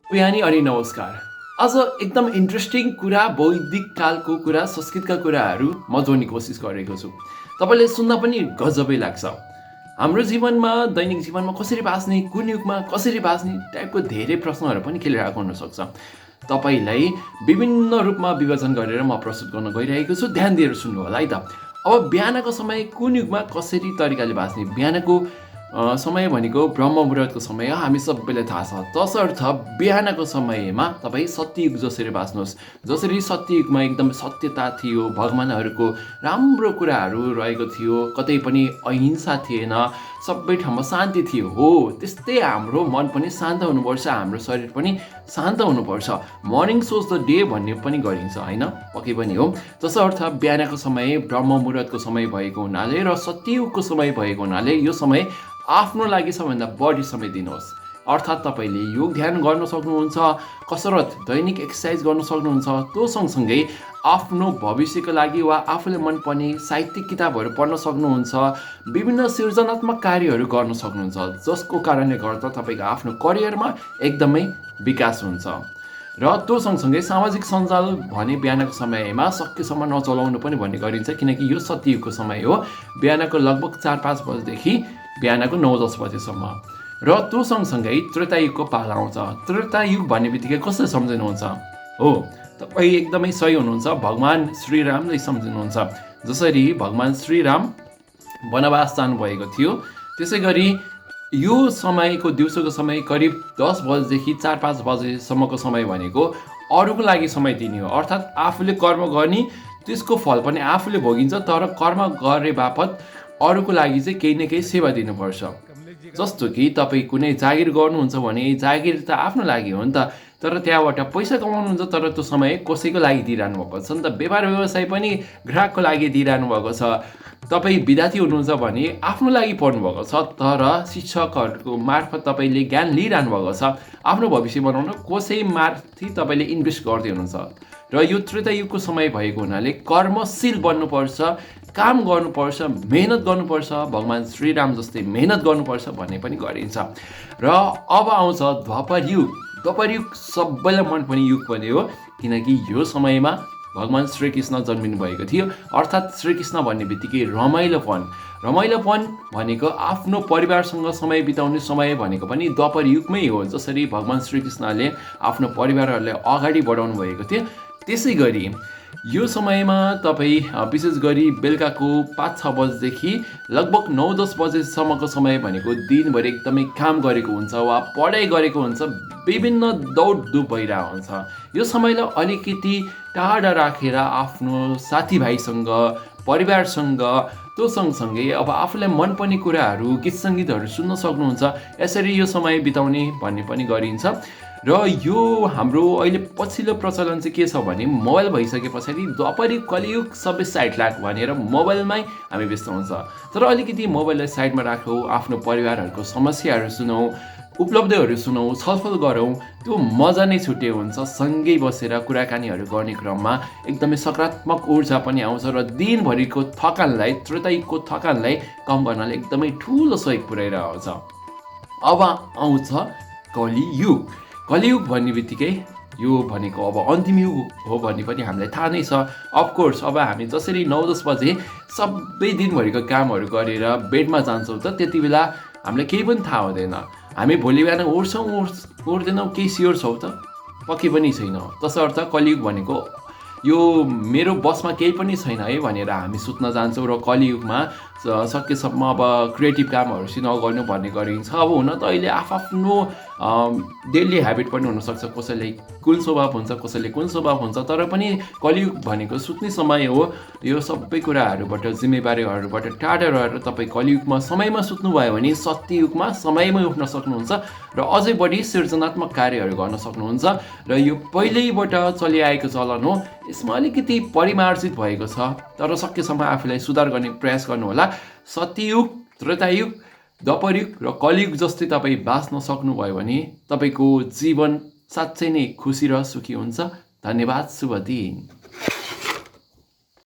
बिहानी अनि नमस्कार। आज एकदम इन्ट्रेस्टिङ कुरा, वैदिक कालको कुरा, संस्कृतका कुराहरू म जोड्ने कोसिस गरेको छु। तपाईँले सुन्दा पनि गजबै लाग्छ। हाम्रो जीवनमा, दैनिक जीवनमा कसरी बाँच्ने, कुन युगमा कसरी बाँच्ने टाइपको धेरै प्रश्नहरू पनि खेलिरहेको हुनसक्छ। तपाईँलाई विभिन्न रूपमा विभाजन गरेर म प्रस्तुत गर्न गइरहेको छु। ध्यान दिएर सुन्नु होला है त। अब बिहानको समय कुन युगमा कसरी तरिकाले बाँच्ने, बिहानको समय भनेको ब्रह्म मुहुर्तको समय हो, हामी सबैलाई थाहा छ। तसर्थ बिहानको समयमा तपाईँ सत्ययुग जसरी बाँच्नुहोस्, जसरी सत्ययुगमा एकदम सत्यता थियो, भगवानहरूको राम्रो कुराहरू रहेको थियो, कतै पनि अहिंसा थिएन, सबै ठाउँमा शान्ति थियो। हो, त्यस्तै हाम्रो मन पनि शान्त हुनुपर्छ, हाम्रो शरीर पनि शान्त हुनुपर्छ। मर्निङ सोज द डे भन्ने पनि गरिन्छ होइन, पक्कै पनि हो। तसर्थ बिहानको समय ब्रह्म मुहुर्तको समय भएको हुनाले र सत्ययुगको समय भएको हुनाले यो समय आफ्नो लागि सबैभन्दा बढी समय दिनुहोस्। अर्थात् तपाईँले योग ध्यान गर्न सक्नुहुन्छ, कसरत दैनिक एक्सर्साइज गर्न सक्नुहुन्छ, त्यो सँगसँगै आफ्नो भविष्यको लागि वा आफूले मनपर्ने साहित्यिक किताबहरू पढ्न सक्नुहुन्छ, विभिन्न सृजनात्मक कार्यहरू गर्न सक्नुहुन्छ, जसको कारणले गर्दा तपाईँको आफ्नो करियरमा एकदमै विकास हुन्छ। र त्यो सँगसँगै सामाजिक सञ्जाल भने बिहानको समयमा सकेसम्म नचलाउनु पनि भन्ने गरिन्छ, किनकि यो सत्ययुगको समय हो। बिहानको लगभग 4-5 बजेदेखि बिहानको 9-10 बजेसम्म। र त्यो सँगसँगै त्रेतायुगको पाला आउँछ। त्रेतायुग भन्ने बित्तिकै कसरी सम्झिनुहुन्छ? हो, तपाईँ एकदमै सही हुनुहुन्छ, भगवान् श्रीरामले सम्झिनुहुन्छ। जसरी भगवान् श्रीराम वनवास जानुभएको थियो, त्यसै गरी यो समयको दिउँसोको समय करिब 10 बजेदेखि 4-5 बजेसम्मको समय भनेको अरूको लागि समय दिने हो। अर्थात् आफूले कर्म गर्ने, त्यसको फल पनि आफूले भोगिन्छ, तर कर्म गरे बापत अरूको लागि चाहिँ केही न केही सेवा दिनुपर्छ। जस्तो कि तपाईँ कुनै जागिर गर्नुहुन्छ भने जागिर त आफ्नो लागि हो नि त, तर त्यहाँबाट पैसा कमाउनुहुन्छ, तर त्यो समय कसैको लागि दिइरहनु भएको छ नि त। व्यापार व्यवसाय पनि ग्राहकको लागि दिइरहनु भएको छ। तपाईँ विद्यार्थी हुनुहुन्छ भने आफ्नो लागि पढ्नुभएको छ, तर शिक्षकहरूको मार्फत तपाईँले ज्ञान लिइरहनु भएको छ। आफ्नो भविष्य बनाउन कसैमाथि तपाईँले इन्भेस्ट गर्दै हुनुहुन्छ। र यो त्रेतायुगको समय भएको हुनाले कर्मशील बन्नुपर्छ, काम गर्नुपर्छ, मेहनत गर्नुपर्छ, भगवान् श्रीराम जस्तै मेहनत गर्नुपर्छ भन्ने पनि गरिन्छ। र अब आउँछ द्वापर युग। द्वापर युग सबैलाई मनपर्ने युग पनि हो, किनकि यो समयमा भगवान् श्रीकृष्ण जन्मिनु भएको थियो। अर्थात् श्रीकृष्ण भन्ने बित्तिकै रमाइलोपन भनेको आफ्नो परिवारसँग समय बिताउने समय भनेको पनि द्वापर युगमै हो। जसरी भगवान् श्रीकृष्णले आफ्नो परिवारहरूलाई अगाडि बढाउनु भएको थियो, त्यसै गरी यो समयमा तपाईँ विशेष गरी बेलुकाको 5-6 बजेदेखि लगभग 9-10 बजेसम्मको समय भनेको दिनभरि एकदमै काम गरेको हुन्छ वा पढाइ गरेको हुन्छ, विभिन्न दौडधुप भइरहेको हुन्छ। यो समयलाई अलिकति टाढा राखेर आफ्नो साथीभाइसँग, परिवारसँग, त्यो सँगसँगै अब आफूलाई मनपर्ने कुराहरू, गीत सङ्गीतहरू सुन्न सक्नुहुन्छ। यसरी यो समय बिताउने भन्ने पनि गरिन्छ। र यो हाम्रो अहिले पछिल्लो प्रचलन चाहिँ के छ भने मोबाइल भइसके पछाडि द्वापरयुग कलियुग सबै साइड लाग भनेर मोबाइलमै हामी व्यस्त हुन्छ। तर अलिकति मोबाइललाई साइडमा राखौँ, आफ्नो परिवारहरूको समस्याहरू सुनौँ, उपलब्धिहरू सुनौँ, छलफल गरौँ, त्यो मजा नै छुट्टै हुन्छ। सँगै बसेर कुराकानीहरू गर्ने क्रममा एकदमै सकारात्मक ऊर्जा पनि आउँछ र दिनभरिको थकानलाई, त्रेतायुगको थकानलाई कम गर्नले एकदमै ठुलो सहयोग पुर्याइरहेको छ। अब आउँछ कलियुग। कलियुग भन्ने बित्तिकै यो भनेको अब अन्तिम युग हो भन्ने पनि हामीलाई थाहा नै छ। अफकोर्स अब हामी जसरी 9-10 बजे सबै दिनभरिको कामहरू गरेर बेडमा जान्छौँ त त्यति बेला हामीलाई केही पनि थाहा हुँदैन। हामी भोलि बिहान उठ्दैनौँ केही स्योर छौँ त? पक्कै पनि छैन। तसर्थ कलियुग भनेको यो मेरो बसमा केही पनि छैन है भनेर हामी सुत्न जान्छौँ र कलियुगमा सकेसम्म अब क्रिएटिभ कामहरू चाहिँ नगर्नु भन्ने गरिन्छ। अब हुन त अहिले आफ्नो डेली ह्याबिट पनि हुनसक्छ, कसैले कुन स्वभाव हुन्छ, कसैले कुन स्वभाव हुन्छ, तर पनि कलियुग भनेको सुत्ने समय हो। यो सबै कुराहरूबाट, जिम्मेवारीहरूबाट टाढा रहेर तपाईँ कलियुगमा समयमा सुत्नुभयो भने सत्ययुगमा समयमै उठ्न सक्नुहुन्छ र अझै बढी सृजनात्मक कार्यहरू गर्न सक्नुहुन्छ। र यो पहिल्यैबाट चलिआएको चलन हो, यसमा अलिकति परिमार्जित भएको छ, तर सकेसम्म आफूलाई सुधार गर्ने प्रयास गर्नुहोला। सत्ययुग, त्रेतायुग, द्वापरयुग र कलियुग जस्तै तपाईँ बाँच्न सक्नुभयो भने तपाईँको जीवन साँच्चै नै खुसी र सुखी हुन्छ। धन्यवाद, शुभ दिन।